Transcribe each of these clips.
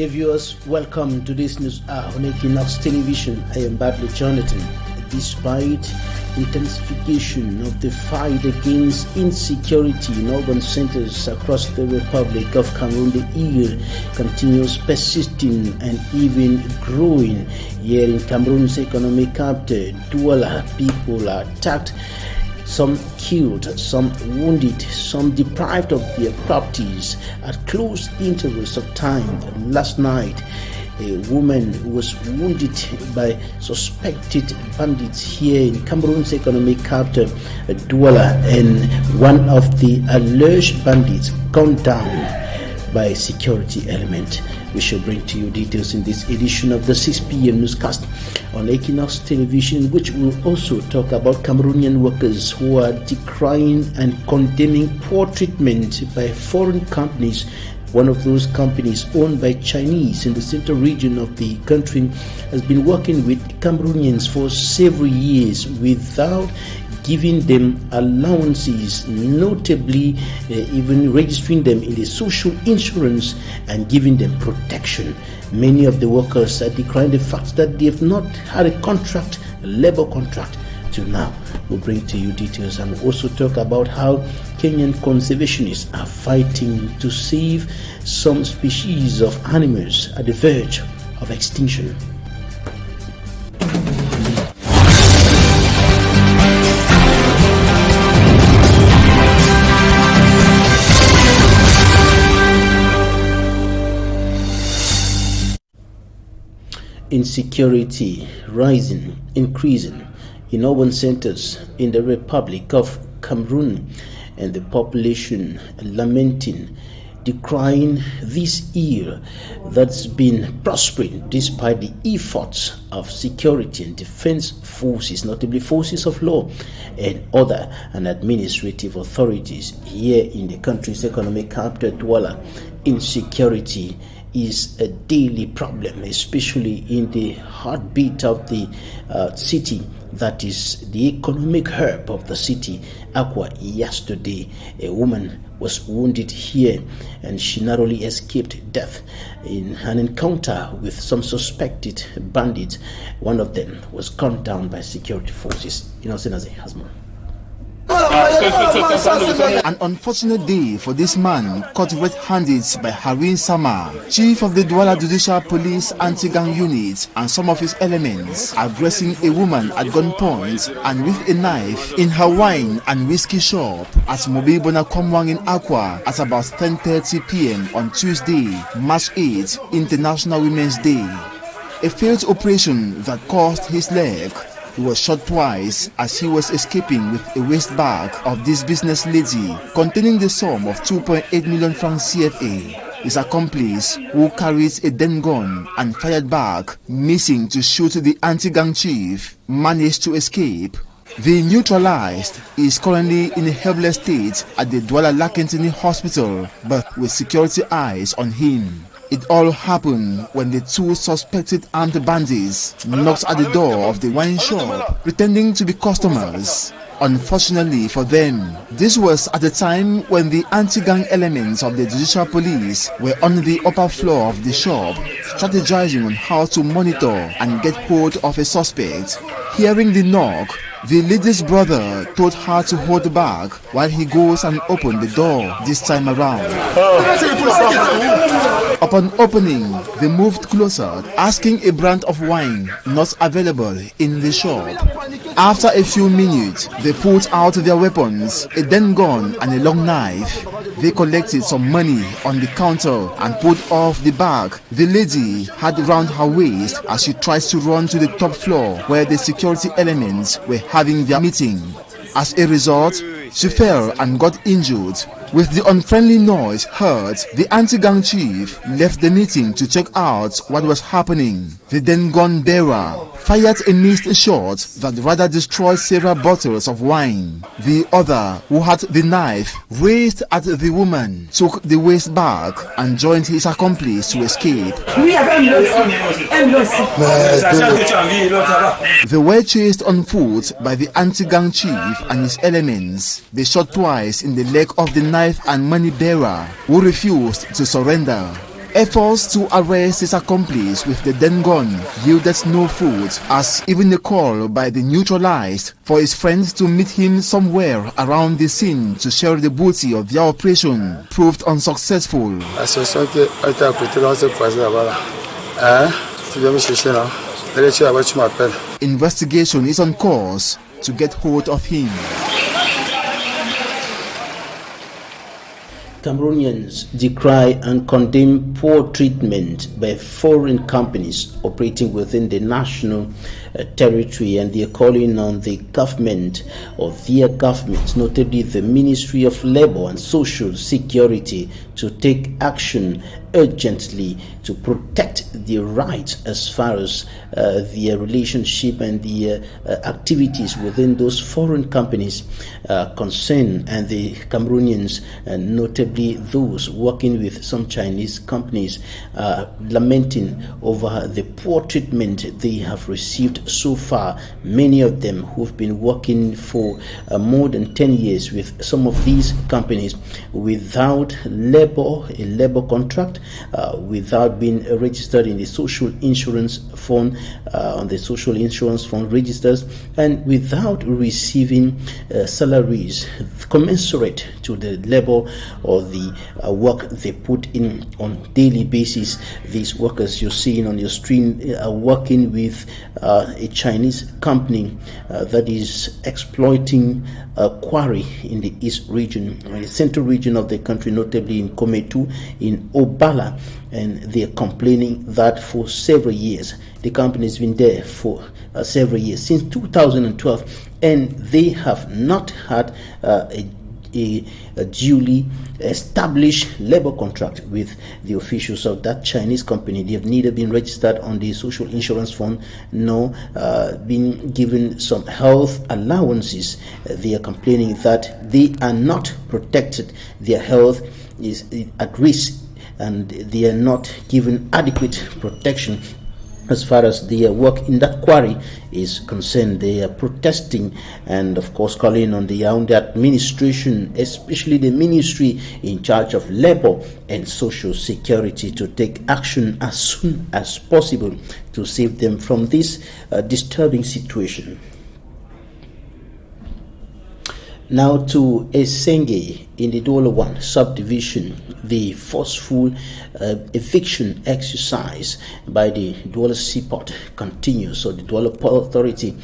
Dear viewers, welcome to this news hour on Equinoxe television. I am Badly Jonathan. Despite intensification of the fight against insecurity in urban centers across the Republic of Cameroon, the evil continues persisting and even growing. Here in Cameroon's economic capital, Douala, people are attacked, some killed, some wounded, some deprived of their properties at close intervals of time. Last night, a woman was wounded by suspected bandits here in Cameroon's economic capital, Douala, and one of the alleged bandits gunned down by a security element. We shall bring to you details in this edition of the 6 p.m. newscast on Equinoxe television, which will also talk about Cameroonian workers who are decrying and condemning poor treatment by foreign companies. One of those companies, owned by Chinese in the central region of the country, has been working with Cameroonians for several years without giving them allowances, notably even registering them in the social insurance and giving them protection. Many of the workers are decrying the fact that they have not had a contract, a labor contract, till now. We'll bring to you details and we'll also talk about how Kenyan conservationists are fighting to save some species of animals at the verge of extinction. Insecurity rising, increasing in urban centers in the Republic of Cameroon, and the population lamenting, decrying this year that's been prospering despite the efforts of security and defense forces, notably forces of law and other and administrative authorities here in the country's economic capital, Douala. Insecurity is a daily problem, especially in the heartbeat of the city, that is the economic hub of the city, Akwa. Yesterday, a woman was wounded here and she narrowly escaped death in an encounter with some suspected bandits. One of them was gunned down by security forces. Innocent as a husband. An unfortunate day for this man caught red-handed by Harin Sama, chief of the Douala Judicial Police Anti-Gang Unit, and some of his elements, aggressing a woman at gunpoint and with a knife in her wine and whiskey shop at Mobibona Komwang in Akwa at about 10:30 p.m. on Tuesday, March 8, International Women's Day. A failed operation that cost his leg. He was shot twice as he was escaping with a waist bag of this business lady containing the sum of 2.8 million francs CFA. His accomplice, who carried a den gun and fired back, missing to shoot the anti-gang chief, managed to escape. The neutralized is currently in a helpless state at the Douala Lakentini Hospital, but with security eyes on him. It all happened when the two suspected armed bandits knocked at the door of the wine shop, pretending to be customers. Unfortunately for them, this was at the time when the anti-gang elements of the judicial police were on the upper floor of the shop, strategizing on how to monitor and get hold of a suspect. Hearing the knock, the lady's brother told her to hold back while he goes and opened the door this time around. Upon opening, they moved closer, asking a brand of wine not available in the shop. After a few minutes, they pulled out their weapons, a den gun and a long knife. They collected some money on the counter and pulled off the bag the lady had round her waist as she tries to run to the top floor where the security elements were having their meeting. As a result, she fell and got injured. With the unfriendly noise heard, the anti-gang chief left the meeting to check out what was happening. The then gun bearer fired a missed shot that rather destroyed several bottles of wine. The other, who had the knife raised at the woman, took the waist back and joined his accomplice to escape. They were chased on foot by the anti-gang chief and his elements. They shot twice in the leg of the knife and money bearer, who refused to surrender. Efforts to arrest his accomplice with the then gun yielded no fruit, as even a call by the neutralized for his friends to meet him somewhere around the scene to share the booty of their operation proved unsuccessful. Investigation is on course to get hold of him. Cameroonians decry and condemn poor treatment by foreign companies operating within the national territory, and they are calling on the government or their governments, notably the Ministry of Labour and Social Security, to take action urgently to protect their rights as far as their relationship and the activities within those foreign companies concerned. And the Cameroonians, notably those working with some Chinese companies, lamenting over the poor treatment they have received so far. Many of them who've been working for more than 10 years with some of these companies without a labor contract, without being registered in the social insurance fund, on the social insurance fund registers, and without receiving salaries commensurate to the level or the work they put in on daily basis. These workers you're seeing on your screen are working with a Chinese company that is exploiting a quarry in the east region, in the central region of the country, notably in Kometu, in Obala, and they are complaining that for several years. The company has been there for several years, since 2012, and they have not had a duly established labor contract with the officials of that Chinese company. They have neither been registered on the social insurance fund nor been given some health allowances. They are complaining that they are not protected. Their health is at risk and they are not given adequate protection as far as their work in that quarry is concerned. They are protesting and of course calling on the administration, especially the ministry in charge of labor and social security, to take action as soon as possible to save them from this disturbing situation. Now to Esenge in the Douala 1 subdivision. The forceful eviction exercise by the Douala Seaport continues, so the Douala Port Authority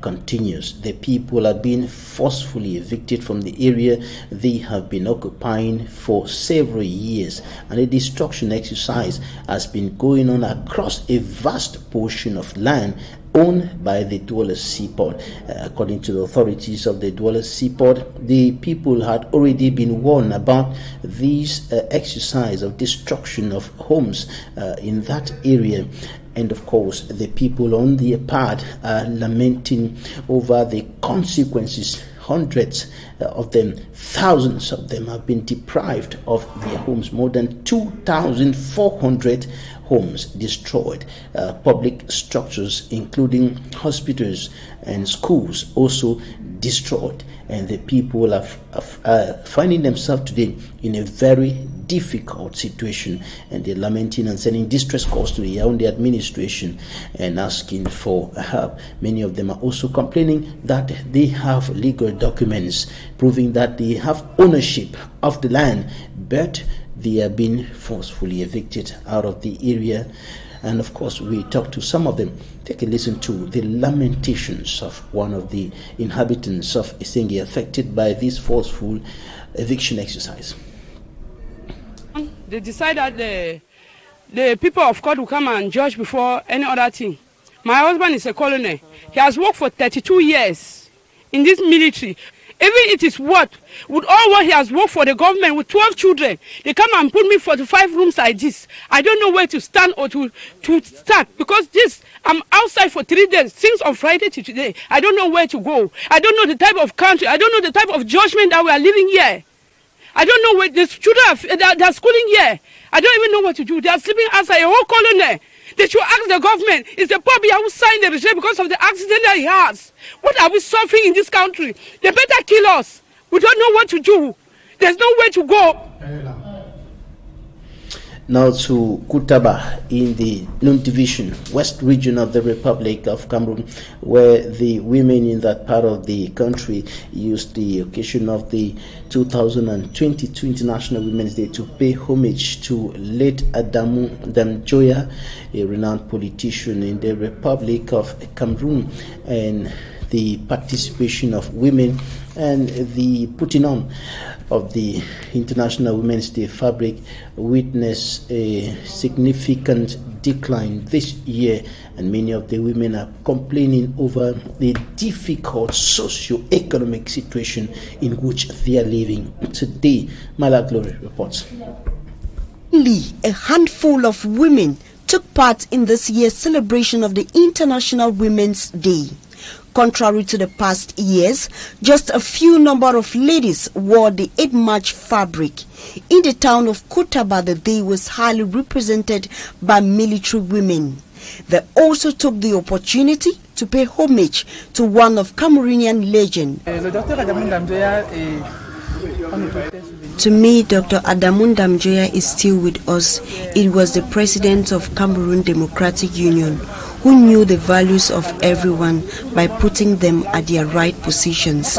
continues. The people are being forcefully evicted from the area they have been occupying for several years, and the destruction exercise has been going on across a vast portion of land owned by the Douala Seaport. According to the authorities of the Douala Seaport, the people had already been warned about this exercise of destruction of homes in that area. And of course, the people on their part are lamenting over the consequences. Hundreds of them, thousands of them have been deprived of their homes. More than 2,400 homes destroyed. Public structures, including hospitals and schools, also destroyed. And the people are finding themselves today in a very difficult situation, and they're lamenting and sending distress calls to the Yaoundé administration and asking for help. Many of them are also complaining that they have legal documents proving that they have ownership of the land, but they are being forcefully evicted out of the area. And of course, we talked to some of them. Take a listen to the lamentations of one of the inhabitants of Esenge affected by this forceful eviction exercise. They decide that the people of God will come and judge before any other thing. My husband is a colonel. He has worked for 32 years in this military. Even it is what, with all what he has worked for the government, with 12 children, they come and put me 45 rooms like this. I don't know where to stand or to start, because I'm outside for 3 days, since on Friday to today. I don't know where to go. I don't know the type of country. I don't know the type of judgment that we are living here. I don't know where the children are schooling here. I don't even know what to do. They are sleeping outside, a whole colony. They should ask the government, is the poor who signed the regime because of the accident that he has? What are we suffering in this country? They better kill us. We don't know what to do. There's nowhere to go. Now to Kutaba in the Num Division, West region of the Republic of Cameroon, where the women in that part of the country used the occasion of the 2022 International Women's Day to pay homage to late Adamu Damjoya, a renowned politician in the Republic of Cameroon, and the participation of women and the putting on of the International Women's Day fabric witnessed a significant decline this year, and many of the women are complaining over the difficult socio-economic situation in which they are living today. Mala Glory reports. Only a handful of women took part in this year's celebration of the International Women's Day. Contrary to the past years, just a few number of ladies wore the 8 March fabric. In the town of Kutaba, the day was highly represented by military women. They also took the opportunity to pay homage to one of Cameroonian legend. To me, Dr. Adamu Damjoya is still with us. It was the president of Cameroon Democratic Union who knew the values of everyone by putting them at their right positions.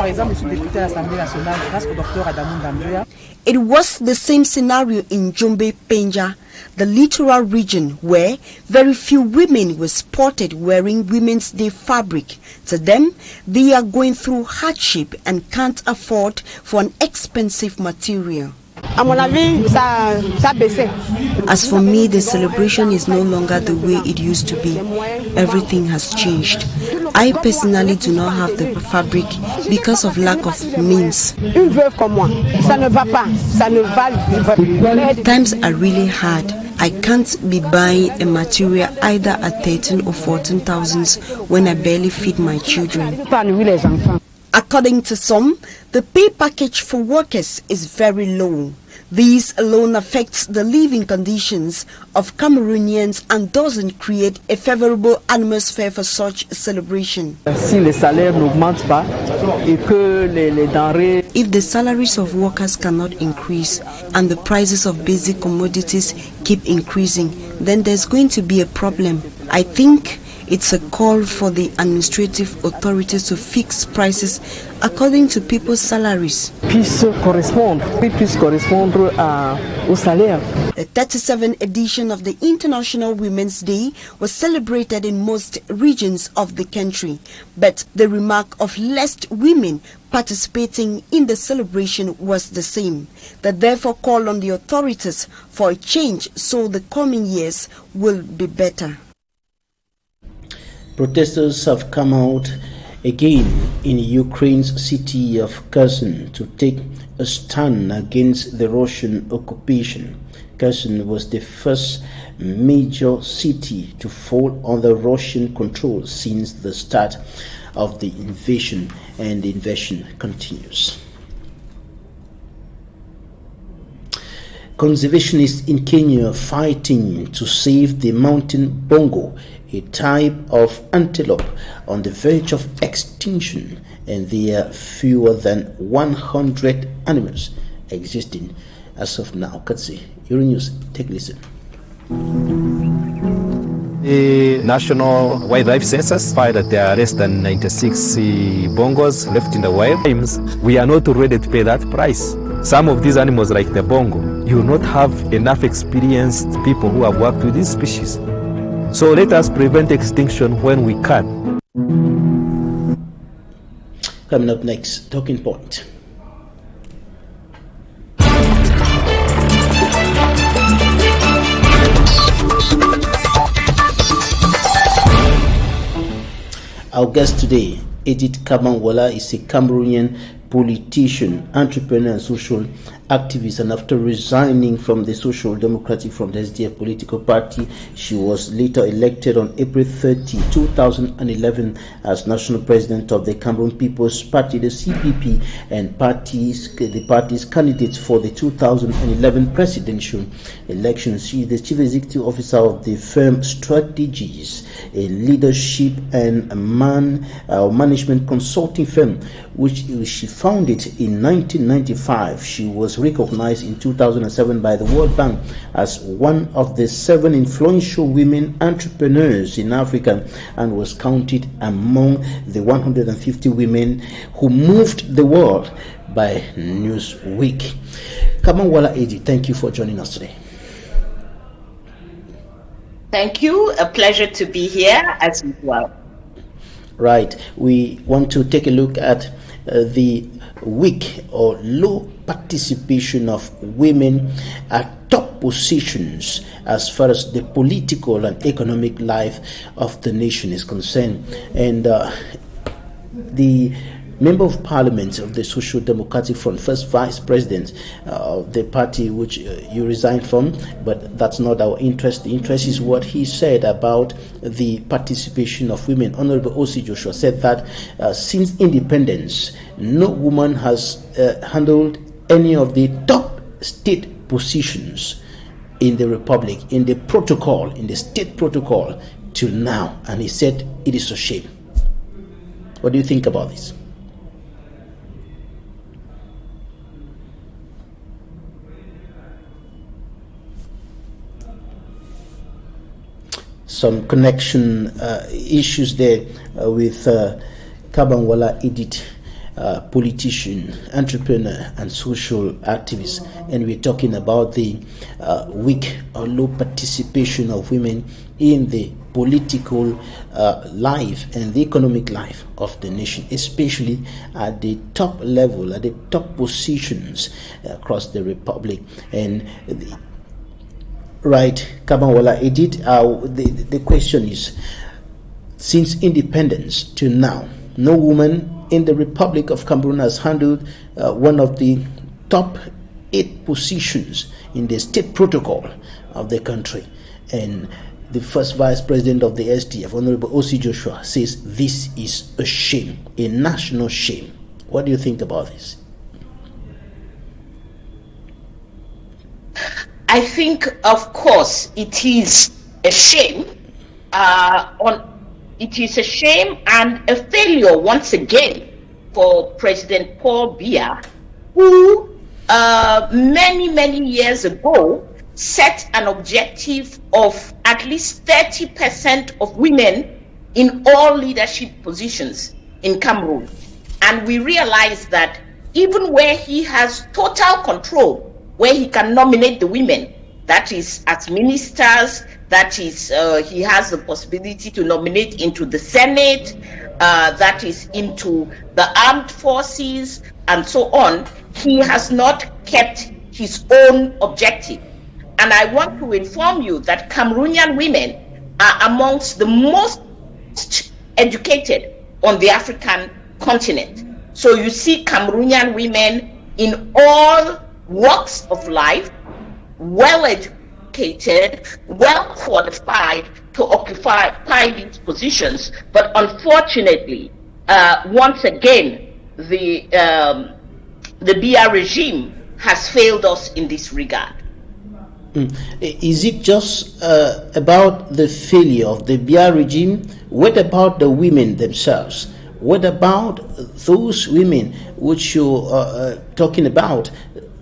It was the same scenario in Jombe Penja, the littoral region, where very few women were spotted wearing Women's Day fabric. To them, they are going through hardship and can't afford for an expensive material. As for me, the celebration is no longer the way it used to be. Everything has changed. I personally do not have the fabric because of lack of means. Times are really hard. I can't be buying a material either at 13 or 14,000 when I barely feed my children. According to some, the pay package for workers is very low. This alone affects the living conditions of Cameroonians and doesn't create a favorable atmosphere for such celebration. If the salaries of workers cannot increase and the prices of basic commodities keep increasing, then there's going to be a problem. I think it's a call for the administrative authorities to fix prices according to people's salaries. The 37th edition of the International Women's Day was celebrated in most regions of the country, but the remark of less women participating in the celebration was the same. They therefore call on the authorities for a change so the coming years will be better. Protesters have come out again in Ukraine's city of Kherson to take a stand against the Russian occupation. Kherson was the first major city to fall under Russian control since the start of the invasion, and the invasion continues. Conservationists in Kenya fighting to save the mountain bongo, a type of antelope on the verge of extinction, and there are fewer than 100 animals existing as of now. Katsi, Euronews, take a listen. The National Wildlife Census found that there are less than 96 bongos left in the wild. We are not ready to pay that price. Some of these animals, like the bongo, you will not have enough experienced people who have worked with these species. So let us prevent extinction when we can. Coming up next, Talking Point. Our guest today, Edith Kabanwala, is a Cameroonian politician, entrepreneur, and social activist, and after resigning from the Social Democratic from the SDF political party, she was later elected on April 30, 2011 as national president of the Cameroon People's Party, the CPP, and the party's candidate for the 2011 presidential elections. She is the chief executive officer of the firm Strategies, a leadership and management consulting firm which she founded in 1995. She was was recognized in 2007 by the World Bank as one of the 7 influential women entrepreneurs in Africa and was counted among the 150 women who moved the world by Newsweek. Kamanwala Edi, thank you for joining us today. Thank you. A pleasure to be here as well. Right. We want to take a look at the weak or low participation of women at top positions as far as the political and economic life of the nation is concerned. And the Member of Parliament of the Social Democratic Front, first Vice President of the party which you resigned from, but that's not our interest. The interest is what he said about the participation of women. Honorable O.C. Joshua said that since independence, no woman has handled any of the top state positions in the Republic, in the protocol, in the state protocol, till now. And he said it is a shame. What do you think about this? Some connection issues there with Kabanwala Edith, politician, entrepreneur, and social activist, and we're talking about the weak or low participation of women in the political life and the economic life of the nation, especially at the top level, at the top positions across the Republic. And right, Kabanwala Edith, the question is, since independence to now, no woman in the Republic of Cameroon has handled one of the top 8 positions in the state protocol of the country. And the first Vice President of the SDF, Honorable O.C. Joshua, says this is a shame, a national shame. What do you think about this? I think, of course, it is a shame. It is a shame and a failure once again for President Paul Biya, who many years ago set an objective of at least 30% of women in all leadership positions in Cameroon. And we realize that even where he has total control, where he can nominate the women, that is as ministers, that is he has the possibility to nominate into the Senate, that is into the armed forces and so on, he has not kept his own objective. And I want to inform you that Cameroonian women are amongst the most educated on the African continent. So you see Cameroonian women in all walks of life, well educated, well qualified to occupy these positions. But unfortunately, once again, the Biya regime has failed us in this regard. Is it just about the failure of the Biya regime? What about the women themselves? What about those women which you're talking about,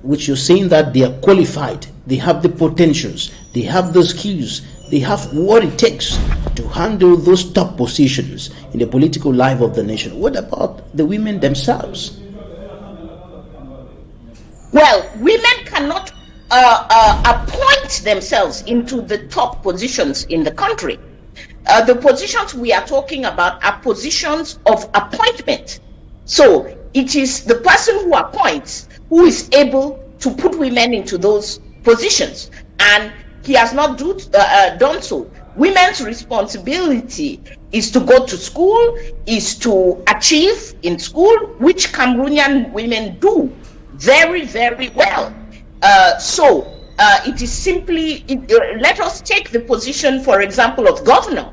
which you're saying that they are qualified, they have the potentials, they have the skills, they have what it takes to handle those top positions in the political life of the nation? What about the women themselves? Well, women cannot appoint themselves into the top positions in the country. The positions we are talking about are positions of appointment. So it is the person who appoints who is able to put women into those positions, and he has not done so. Women's responsibility is to go to school, is to achieve in school, which Cameroonian women do very well. So it is simply, let us take the position, for example, of governor.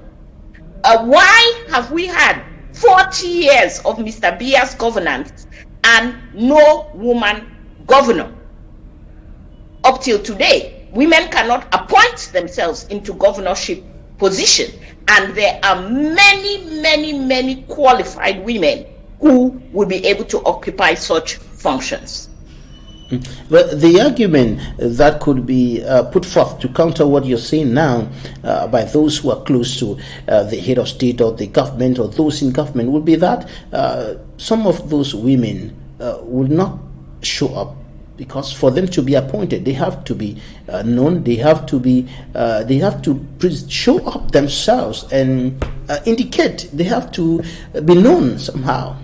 Why have we had 40 years of Mr. Biya's governance and no woman governor? Up till today, women cannot appoint themselves into governorship position, and there are many qualified women who will be able to occupy such functions. Well, the argument that could be put forth to counter what you're saying now by those who are close to the head of state or the government or those in government would be that some of those women will not show up, because for them to be appointed, they have to be known. They have to be. They have to show up themselves and indicate. They have to be known somehow.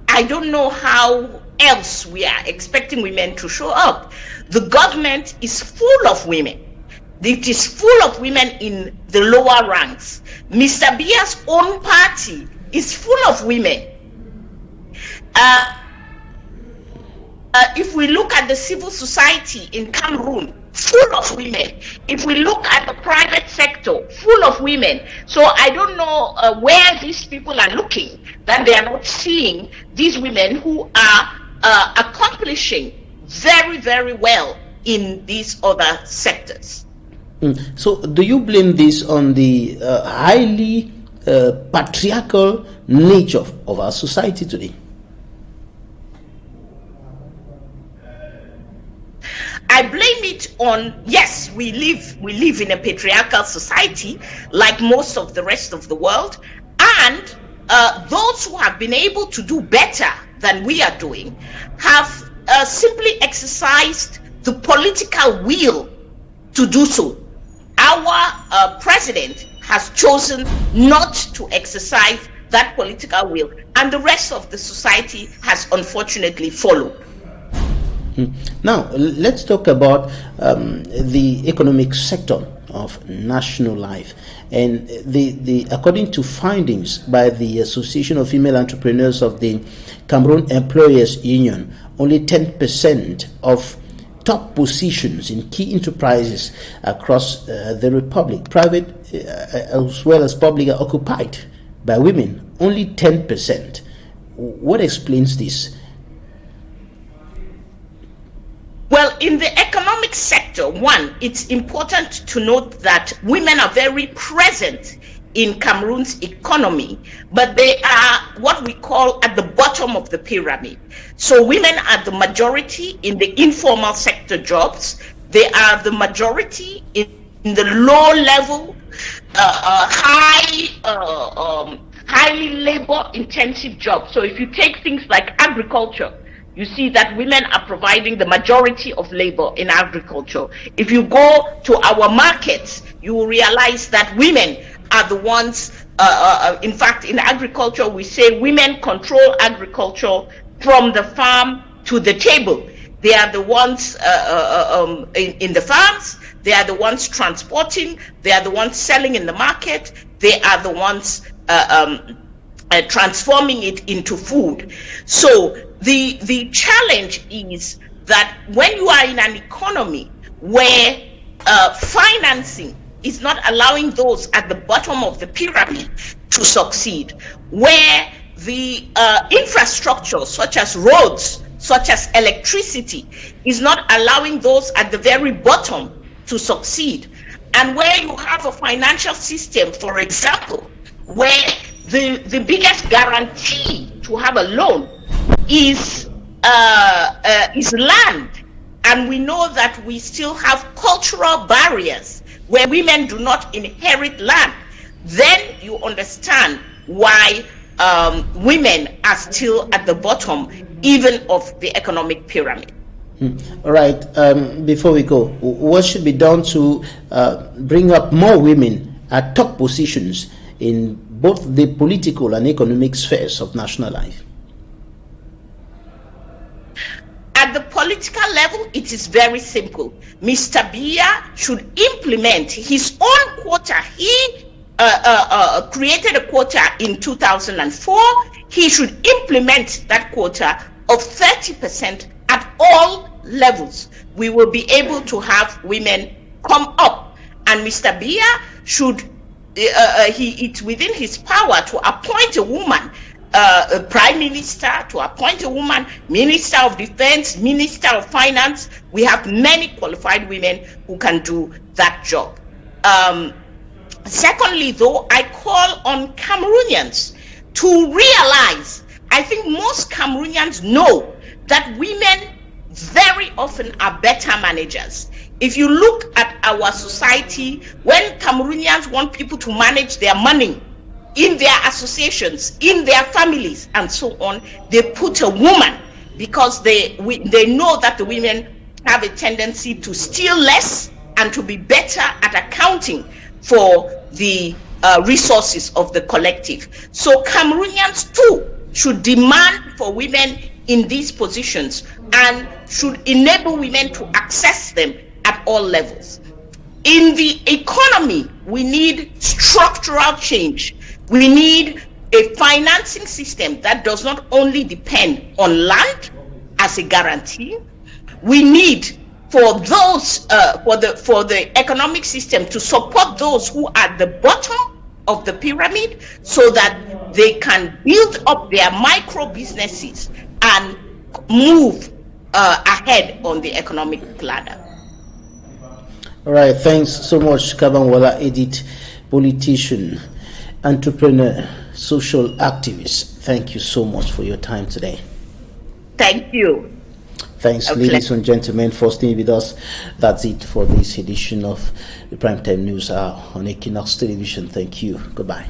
I don't know how else we are expecting women to show up. The government is full of women. It is full of women in the lower ranks. Mr. Bia's own party is full of women. If we look at the civil society in Cameroon, full of women. If we look at the private sector, full of women. So I don't know where these people are looking, that they are not seeing these women who are accomplishing very, very well in these other sectors. So do you blame this on the highly patriarchal nature of our society today? I blame it on, yes, we live in a patriarchal society like most of the rest of the world, and those who have been able to do better than we are doing have simply exercised the political will to do so. Our president has chosen not to exercise that political will, and the rest of the society has unfortunately followed. Now, let's talk about the economic sector of national life. And according to findings by the Association of Female Entrepreneurs of the Cameroon Employers Union, only 10% of top positions in key enterprises across the Republic, private as well as public, are occupied by women. Only 10%. What explains this? Well, in the economic sector, one, it's important to note that women are very present in Cameroon's economy, but they are what we call at the bottom of the pyramid. So women are the majority in the informal sector jobs. They are the majority in the low-level, highly labor-intensive jobs. So if you take things like agriculture, you see that women are providing the majority of labor in agriculture. If you go to our markets, you will realize that women are the ones, in fact, in agriculture, we say women control agriculture from the farm to the table. They are the ones in the farms, they are the ones transporting, they are the ones selling in the market, they are the ones transforming it into food. So the challenge is that when you are in an economy where financing is not allowing those at the bottom of the pyramid to succeed, where the infrastructure such as roads, such as electricity, is not allowing those at the very bottom to succeed, and where you have a financial system, for example, where the biggest guarantee to have a loan is land, and we know that we still have cultural barriers where women do not inherit land, then you understand why women are still at the bottom even of the economic pyramid. All right, before we go, what should be done to bring up more women at top positions in both the political and economic spheres of national life? At the political level, it is very simple. Mr. Bia should implement his own quota. He created a quota in 2004. He should implement that quota of 30% at all levels. We will be able to have women come up, and Mr. Bia should, it's within his power to appoint a woman, a prime minister, to appoint a woman, minister of defense, minister of finance. We have many qualified women who can do that job. Secondly, though, I call on Cameroonians to realize I think most Cameroonians know that women very often are better managers. If you look at our society, when Cameroonians want people to manage their money in their associations, in their families, and so on, they put a woman, because they know that the women have a tendency to steal less and to be better at accounting for the resources of the collective. So Cameroonians too should demand for women in these positions and should enable women to access them at all levels. In the economy, we need structural change. We need a financing system that does not only depend on land as a guarantee. We need for those for the economic system to support those who are at the bottom of the pyramid, so that they can build up their micro businesses and move ahead on the economic ladder. All right, thanks so much, Kabanwala Edith, politician, entrepreneur, social activist. Thank you so much for your time today. Thank you. Thanks, ladies and gentlemen, for staying with us. That's it for this edition of the Primetime News Hour on Equinoxe Television. Thank you. Goodbye.